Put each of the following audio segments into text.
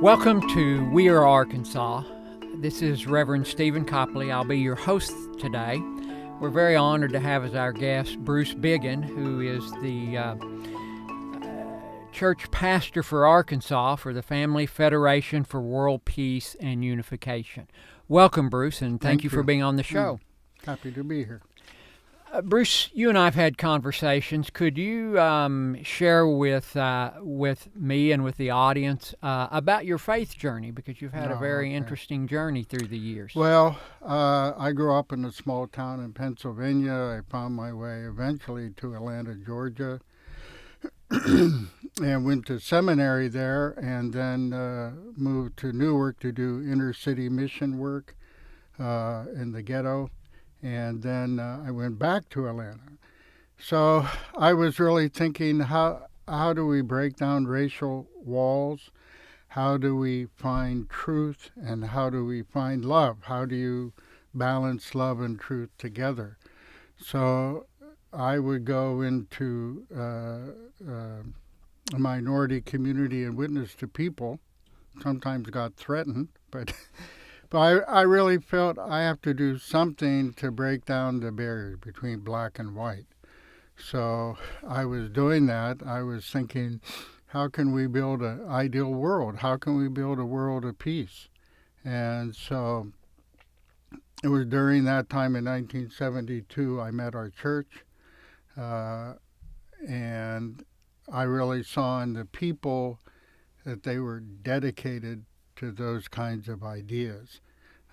Welcome to We Are Arkansas. This is Reverend Stephen Copley. I'll be your host today. We're very honored to have as our guest Bruce Biggin, who is the church pastor for Arkansas for the Family Federation for World Peace and Unification. Welcome, Bruce, and thank you for being on the show. Happy to be here. Bruce, you and I have had conversations. Could you share with me and with the audience about your faith journey? Because you've had a very interesting journey through the years. Well, I grew up in a small town in Pennsylvania. I found my way eventually to Atlanta, Georgia, and went to seminary there, and then moved to Newark to do inner city mission work in the ghetto. And then I went back to Atlanta. So I was really thinking, how do we break down racial walls? How do we find truth? And how do we find love? How do you balance love and truth together? So I would go into a minority community and witness to people. Sometimes got threatened, but... But I really felt I have to do something to break down the barrier between black and white. So I was doing that. I was thinking, how can we build an ideal world? How can we build a world of peace? And so it was during that time in 1972 I met our church. And I really saw in the people that they were dedicated to those kinds of ideas,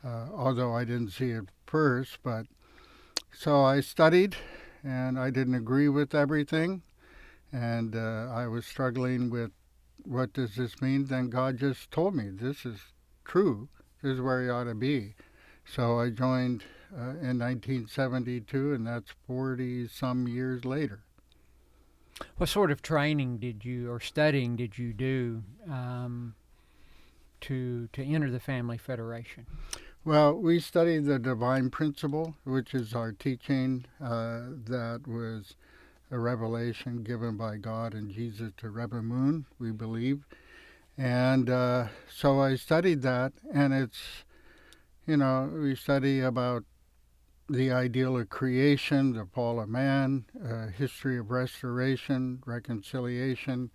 although I didn't see it first. But so I studied, and I didn't agree with everything, and I was struggling with what does this mean. Then God just told me, this is true, this is where you ought to be. So I joined in 1972, and that's 40-some years later. What sort of training or studying did you do to enter the Family Federation? Well, we studied the divine principle, which is our teaching that was a revelation given by God and Jesus to Rebbe Moon, we believe. And so I studied that, and it's, we study about the ideal of creation, the fall of man, history of restoration, reconciliation.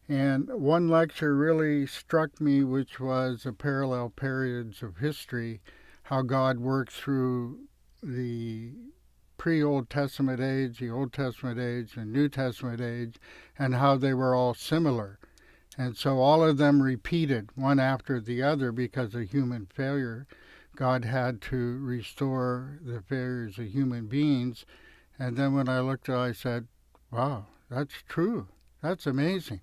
And one lecture really struck me, which was the parallel periods of history, how God worked through the pre-Old Testament age, the Old Testament age, and New Testament age, and how they were all similar. And so all of them repeated one after the other because of human failure. God had to restore the failures of human beings. And then when I looked at it, I said, wow, that's true. That's amazing.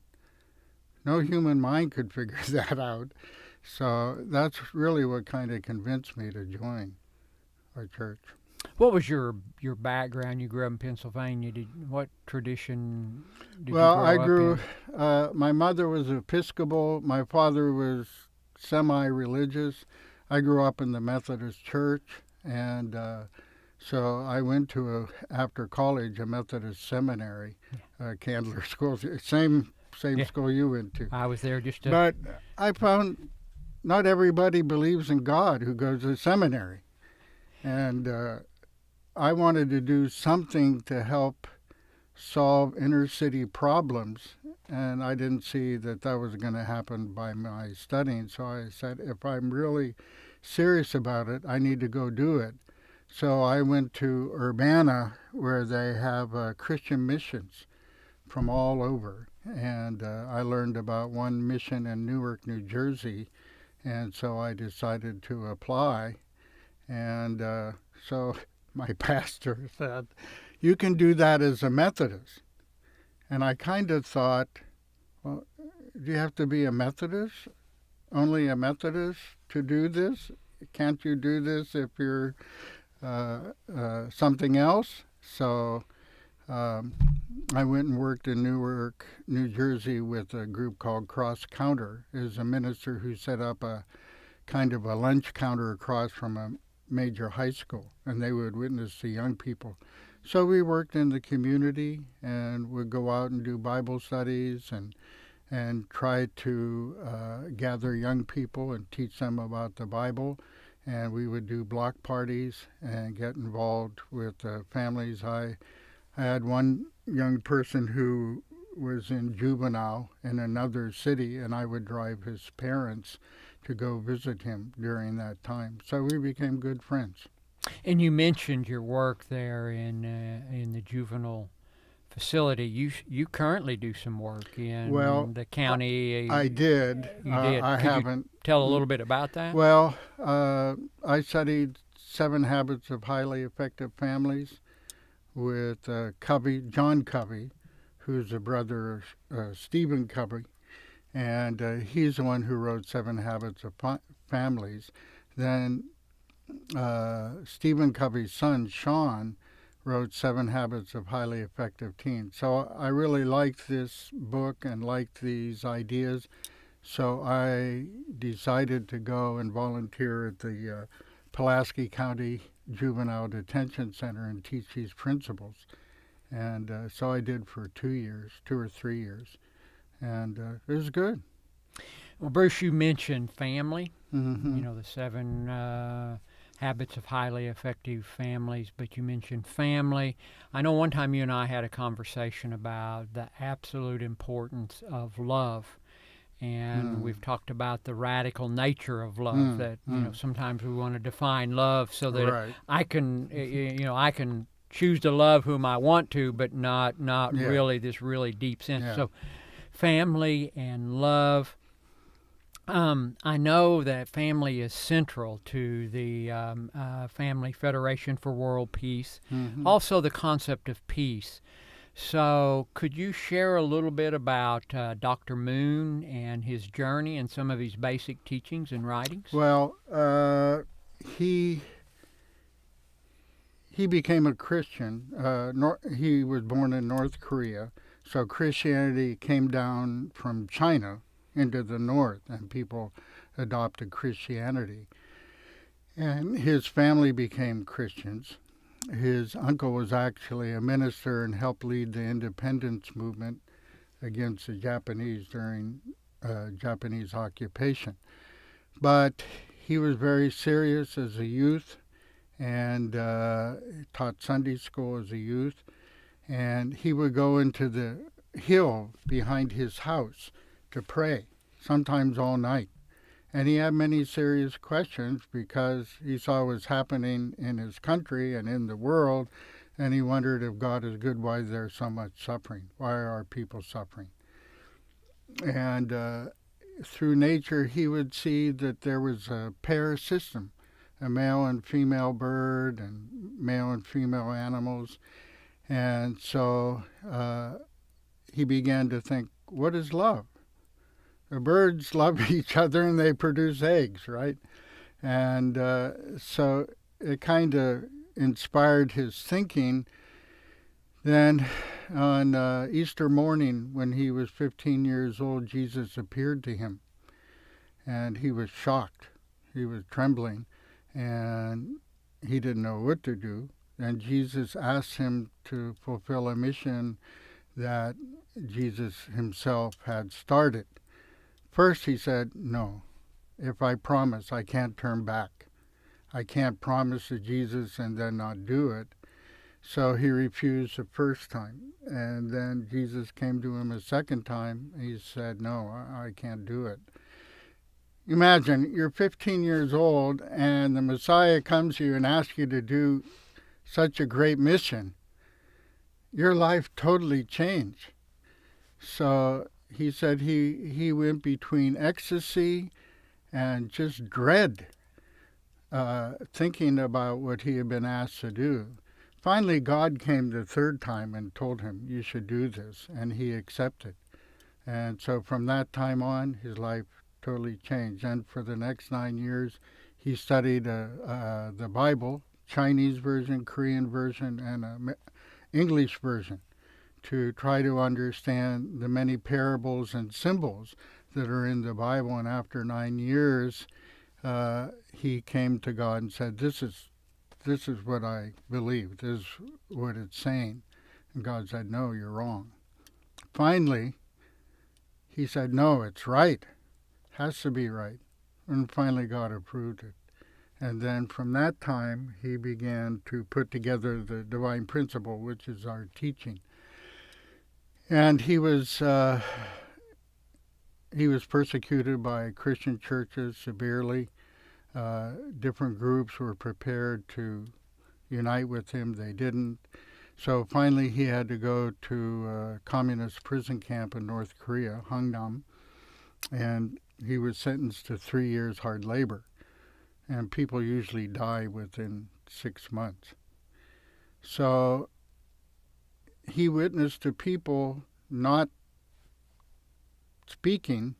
No human mind could figure that out. So that's really what kind of convinced me to join our church. What was your background? You grew up in Pennsylvania. What tradition did you grow up in? My mother was Episcopal. My father was semi-religious. I grew up in the Methodist church, and so I went to, after college, a Methodist seminary, Candler School, same school you went to. I was there But I found not everybody believes in God who goes to seminary. And I wanted to do something to help solve inner city problems, and I didn't see that was going to happen by my studying. So I said, if I'm really serious about it, I need to go do it. So I went to Urbana, where they have Christian missions from all over. And I learned about one mission in Newark, New Jersey, and so I decided to apply. And so my pastor said, you can do that as a Methodist. And I kind of thought, well, do you have to be a Methodist? Only a Methodist to do this? Can't you do this if you're something else? So I went and worked in Newark, New Jersey with a group called Cross Counter. It was a minister who set up a kind of a lunch counter across from a major high school, and they would witness to young people. So we worked in the community and would go out and do Bible studies and and try to gather young people and teach them about the Bible. And we would do block parties and get involved with families. I had one young person who was in juvenile in another city, and I would drive his parents to go visit him during that time. So we became good friends. And you mentioned your work there in the juvenile facility. You currently do some work in the county. I did. You did. I Could haven't. you tell a little bit about that? Well, I studied 7 Habits of Highly Effective Families with John Covey, who's a brother of Stephen Covey, and he's the one who wrote 7 Habits of Families. Then Stephen Covey's son, Sean, wrote 7 Habits of Highly Effective Teens. So I really liked this book and liked these ideas. So I decided to go and volunteer at the Pulaski County Juvenile Detention Center and teach these principles. And so I did for 2 or 3 years. And it was good. Well, Bruce, you mentioned family, Mm-hmm. the 7 habits of highly effective families, but you mentioned family. I know one time you and I had a conversation about the absolute importance of love. And we've talked about the radical nature of love, that sometimes we want to define love so that Right. I can choose to love whom I want to, but not Yeah. really this really deep sense. Yeah. So family and love. I know that family is central to the Family Federation for World Peace. Mm-hmm. Also, the concept of peace. So, could you share a little bit about Dr. Moon and his journey and some of his basic teachings and writings? Well, he became a Christian. He was born in North Korea, so Christianity came down from China into the north, and people adopted Christianity. And his family became Christians. His uncle was actually a minister and helped lead the independence movement against the Japanese during Japanese occupation. But he was very serious as a youth and taught Sunday school as a youth. And he would go into the hill behind his house to pray, sometimes all night. And he had many serious questions because he saw what was happening in his country and in the world, and he wondered, if God is good, why is there so much suffering? Why are people suffering? And through nature, he would see that there was a pair system, a male and female bird and male and female animals. And so he began to think, what is love? The birds love each other and they produce eggs, right? And so it kind of inspired his thinking. Then on Easter morning, when he was 15 years old, Jesus appeared to him. And he was shocked. He was trembling. And he didn't know what to do. And Jesus asked him to fulfill a mission that Jesus himself had started. First, he said, no, if I promise, I can't turn back. I can't promise to Jesus and then not do it. So he refused the first time. And then Jesus came to him a second time. He said, no, I can't do it. Imagine, you're 15 years old and the Messiah comes to you and asks you to do such a great mission. Your life totally changed. So he said he went between ecstasy and just dread, thinking about what he had been asked to do. Finally, God came the third time and told him, you should do this, and he accepted. And so from that time on, his life totally changed. And for the next 9 years, he studied the Bible, Chinese version, Korean version, and an English version, to try to understand the many parables and symbols that are in the Bible. And after 9 years, he came to God and said, this is what I believe. This is what it's saying. And God said, no, you're wrong. Finally, he said, no, it's right. Has to be right. And finally God approved it. And then from that time, he began to put together the divine principle, which is our teaching. And he was persecuted by Christian churches severely. Different groups were prepared to unite with him. They didn't. So finally he had to go to a communist prison camp in North Korea, Hungnam, and he was sentenced to 3 years hard labor. And people usually die within 6 months. So he witnessed to people not speaking,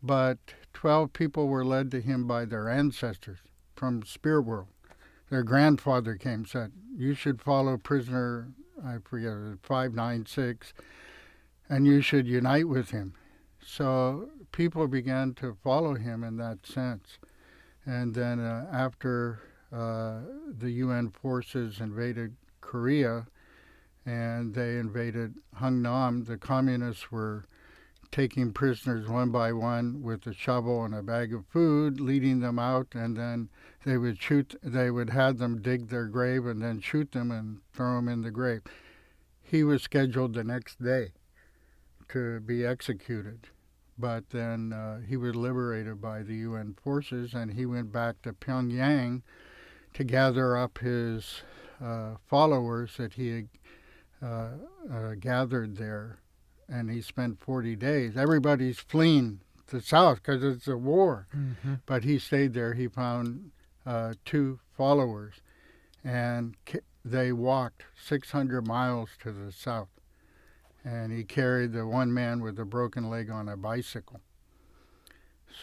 but 12 people were led to him by their ancestors from the spirit world. Their grandfather came and said, you should follow prisoner, I forget, 596, and you should unite with him. So people began to follow him in that sense. And then after the UN forces invaded Korea and they invaded Hungnam, the communists were taking prisoners one by one with a shovel and a bag of food, leading them out, and then they would have them dig their grave and then shoot them and throw them in the grave. He was scheduled the next day to be executed. But then he was liberated by the UN forces, and he went back to Pyongyang to gather up his followers that he had gathered there. And he spent 40 days. Everybody's fleeing the south because it's a war. Mm-hmm. But he stayed there. He found 2 followers, and they walked 600 miles to the south. And he carried the one man with a broken leg on a bicycle.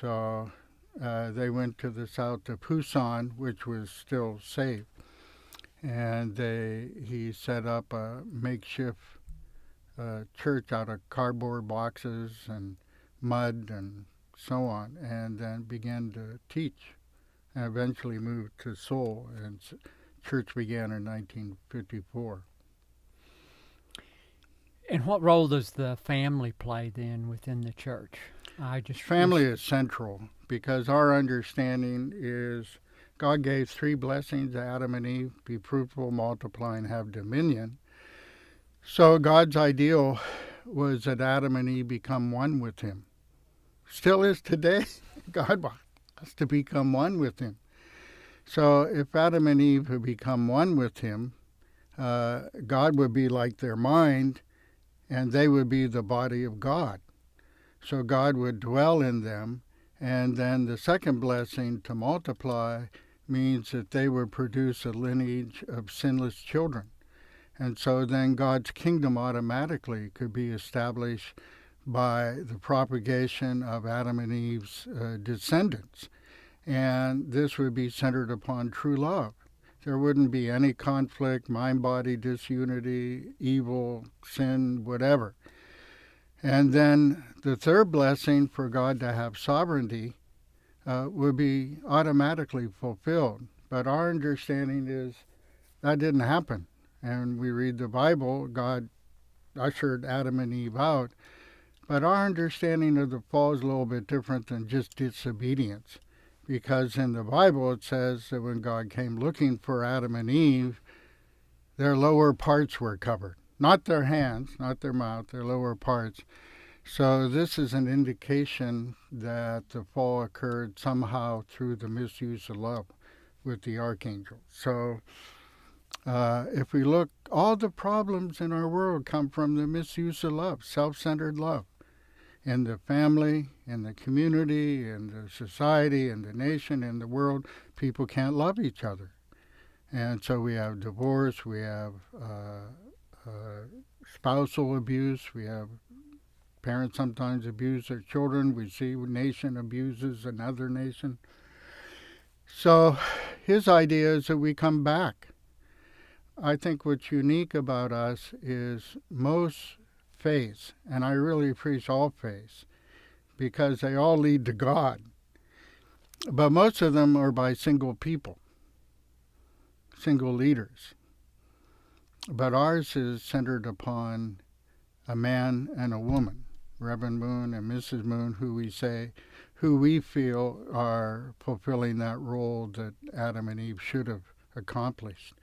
So they went to the south to Busan, which was still safe. And he set up a makeshift church out of cardboard boxes and mud and so on, and then began to teach, and eventually moved to Seoul, and church began in 1954. And what role does the family play then within the church? Family is central, because our understanding is God gave 3 blessings to Adam and Eve: be fruitful, multiply, and have dominion. So God's ideal was that Adam and Eve become one with him. Still is today. God wants us to become one with him. So if Adam and Eve had become one with him, God would be like their mind, and they would be the body of God. So God would dwell in them, and then the second blessing, to multiply, means that they would produce a lineage of sinless children. And so then God's kingdom automatically could be established by the propagation of Adam and Eve's descendants. And this would be centered upon true love. There wouldn't be any conflict, mind-body disunity, evil, sin, whatever. And then the third blessing, for God to have sovereignty, would be automatically fulfilled. But our understanding is that didn't happen. And we read the Bible, God ushered Adam and Eve out. But our understanding of the fall is a little bit different than just disobedience. Because in the Bible it says that when God came looking for Adam and Eve, their lower parts were covered. Not their hands, not their mouth, their lower parts. So this is an indication that the fall occurred somehow through the misuse of love with the archangel. So if we look, all the problems in our world come from the misuse of love, self-centered love. In the family, in the community, in the society, in the nation, in the world, people can't love each other. And so we have divorce, we have spousal abuse, we have parents sometimes abuse their children, we see nation abuses another nation. So his idea is that we come back. I think what's unique about us is most faiths, and I really preach all faiths, because they all lead to God. But most of them are by single people, single leaders. But ours is centered upon a man and a woman, Reverend Moon and Mrs. Moon, who we feel are fulfilling that role that Adam and Eve should have accomplished.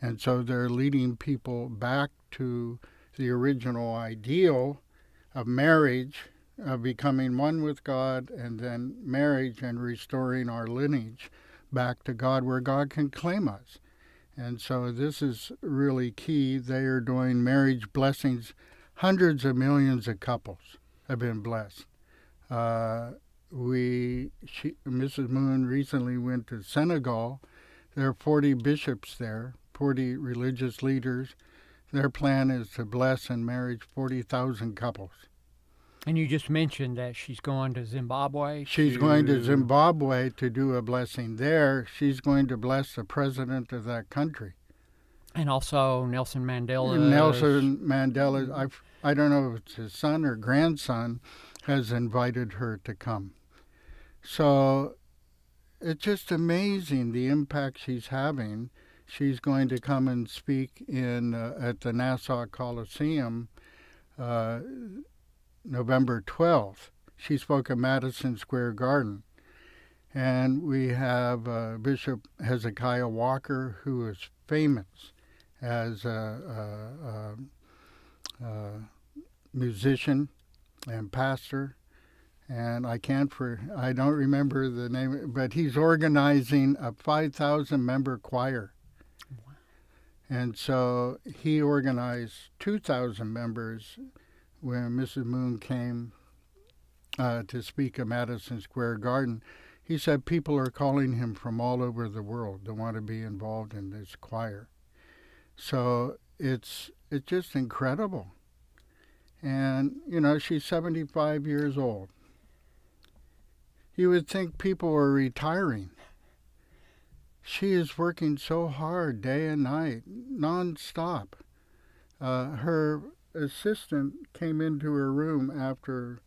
And so they're leading people back to the original ideal of marriage, of becoming one with God, and then marriage and restoring our lineage back to God where God can claim us. And so this is really key. They are doing marriage blessings. Hundreds of millions of couples have been blessed. Mrs. Moon recently went to Senegal. There are 40 bishops there, 40 religious leaders. Their plan is to bless and marry 40,000 couples. And you just mentioned that she's going to Zimbabwe. She's going to Zimbabwe to do a blessing there. She's going to bless the president of that country. And also Nelson Mandela. Nelson Mandela, I don't know if it's his son or grandson, has invited her to come. So it's just amazing the impact she's having. She's going to come and speak at the Nassau Coliseum November 12th. She spoke at Madison Square Garden. And we have Bishop Hezekiah Walker, who is famous as a musician and pastor. And I don't remember the name, but he's organizing a 5,000 member choir. Wow. And so he organized 2,000 members when Mrs. Moon came to speak at Madison Square Garden. He said people are calling him from all over the world that want to be involved in this choir. So it's just incredible. And, she's 75 years old. You would think people were retiring. She is working so hard day and night, nonstop. Her assistant came into her room after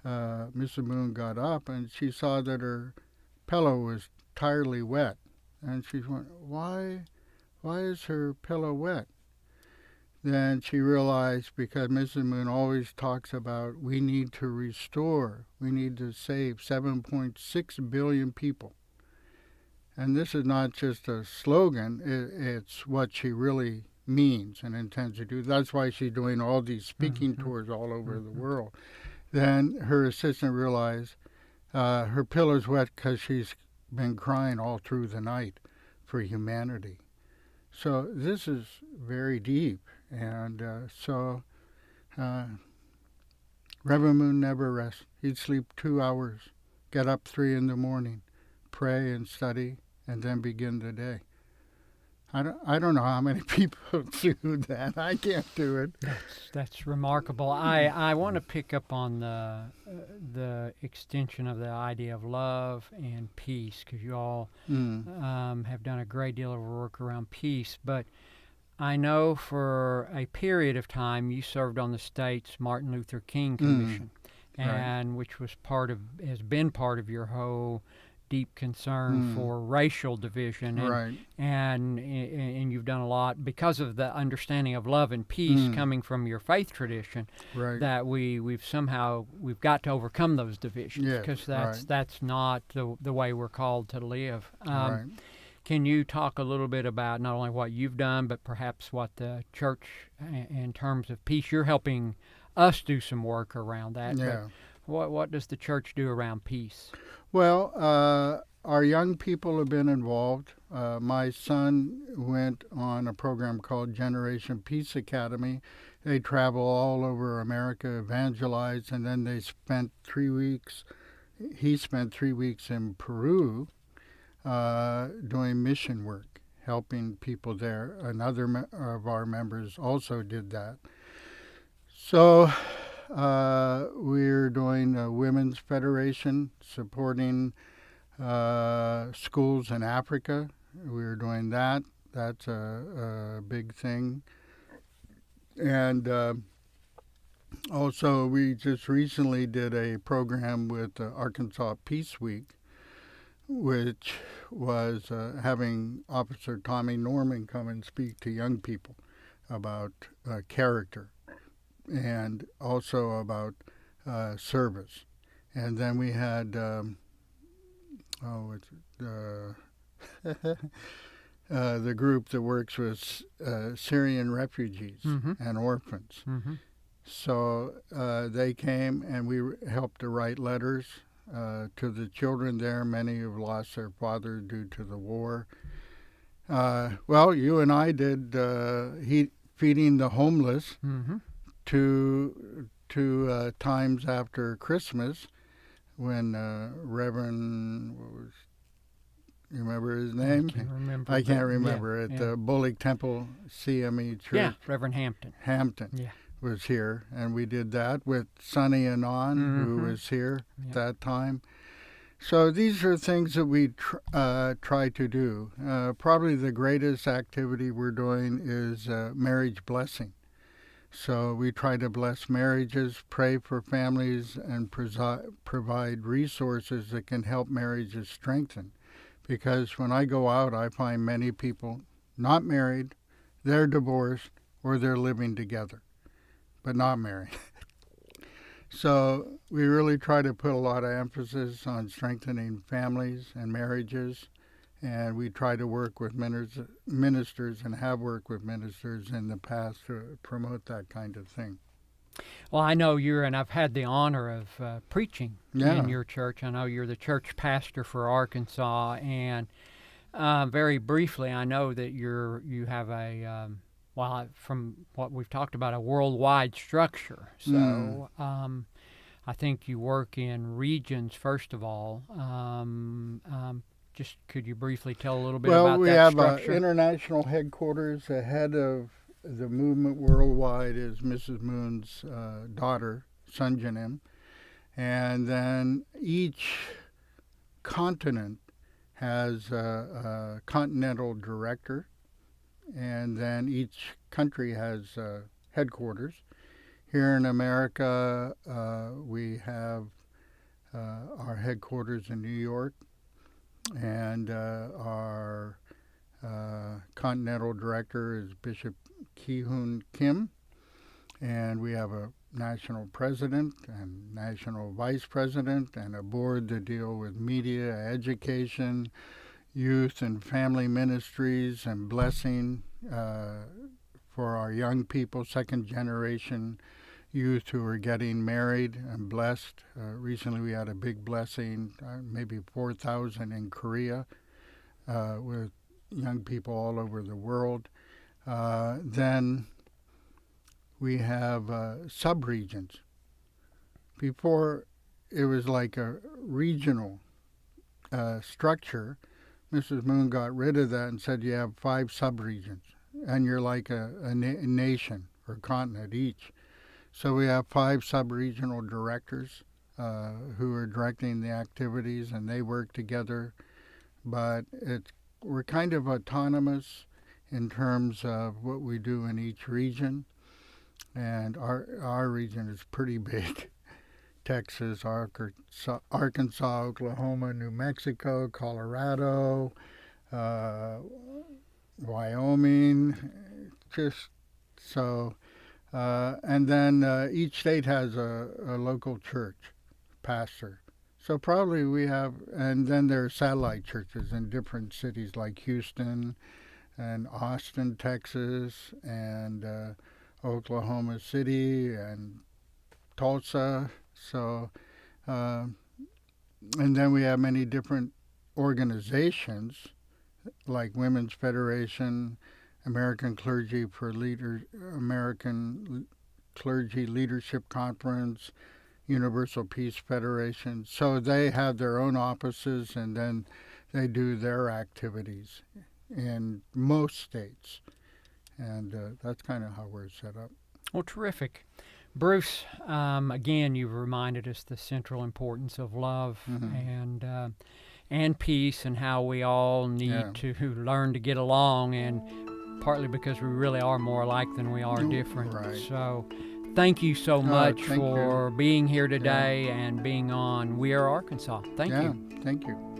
Mrs. Moon got up, and she saw that her pillow was entirely wet. And she went, why is her pillow wet? Then she realized because Mrs. Moon always talks about we need to restore, we need to save 7.6 billion people. And this is not just a slogan, it's what she really means and intends to do. That's why she's doing all these speaking tours all over the world. Then her assistant realized her pillow's wet because she's been crying all through the night for humanity. So this is very deep. And Reverend Moon never rests. He'd sleep 2 hours, get up 3 in the morning, pray and study, and then begin the day. I don't know how many people do that. I can't do it. That's remarkable. I want to pick up on the extension of the idea of love and peace, because you all have done a great deal of work around peace. But I know for a period of time you served on the state's Martin Luther King Commission, and which has been part of your whole deep concern for racial division, and you've done a lot because of the understanding of love and peace coming from your faith tradition. That we've got to overcome those divisions, because that's not the way we're called to live. Can you talk a little bit about not only what you've done, but perhaps what the church, in terms of peace, you're helping us do some work around that. Yeah. But what does the church do around peace? Well, our young people have been involved. My son went on a program called Generation Peace Academy. They travel all over America, evangelize, and then they spent 3 weeks. He spent 3 weeks in Peru doing mission work, helping people there. Another of our members also did that. So we're doing a Women's Federation, supporting schools in Africa. We're doing that. That's a big thing. And also, we just recently did a program with Arkansas Peace Week, which was having Officer Tommy Norman come and speak to young people about character, and also about service. And then we had, the group that works with Syrian refugees and orphans. So they came, and we helped to write letters to the children there. Many have lost their father due to the war. Well, you and I did feeding the homeless to times after Christmas when Reverend, you remember his name? I can't remember. At the Bullock Temple CME Church. Yeah, Reverend Hampton. Was here, and we did that with Sonny Anon, who was here at that time. So these are things that we try to do. Probably the greatest activity we're doing is marriage blessing. So we try to bless marriages, pray for families, and provide resources that can help marriages strengthen. Because when I go out, I find many people not married, they're divorced, or they're living together, but not married. So we really try to put a lot of emphasis on strengthening families and marriages, and we try to work with ministers and have worked with ministers in the past to promote that kind of thing. Well, I know and I've had the honor of preaching in your church. I know you're the church pastor for Arkansas, and very briefly, I know that you have a from what we've talked about, a worldwide structure. So I think you work in regions, first of all. Just could you briefly tell a little bit about that structure? Well, we have international headquarters. The head of the movement worldwide is Mrs. Moon's daughter, Sunjanim. And then each continent has a continental director, and then each country has headquarters. Here in America, we have our headquarters in New York, and our continental director is Bishop Ki-Hoon Kim, and we have a national president and national vice president and a board that deal with media, education, youth and family ministries, and blessing for our young people, second generation youth who are getting married and blessed. Recently we had a big blessing, maybe 4,000 in Korea, with young people all over the world. Then we have sub-regions. Before it was like a regional structure. Mrs. Moon got rid of that and said you have 5 sub-regions, and you're like a nation or continent each. So we have 5 sub-regional directors who are directing the activities, and they work together. But we're kind of autonomous in terms of what we do in each region, and our region is pretty big. Texas, Arkansas, Oklahoma, New Mexico, Colorado, Wyoming, just so. And then each state has a local church pastor. So probably we have, and then there are satellite churches in different cities like Houston and Austin, Texas, and Oklahoma City and Tulsa. So, and then we have many different organizations like Women's Federation, American Clergy American Clergy Leadership Conference, Universal Peace Federation. So they have their own offices, and then they do their activities in most states. And that's kind of how we're set up. Well, terrific. Bruce, again, you've reminded us the central importance of love and peace, and how we all need to learn to get along, and partly because we really are more alike than we are different. Right. So thank you so much for being here today and being on We Are Arkansas. Thank you. Thank you.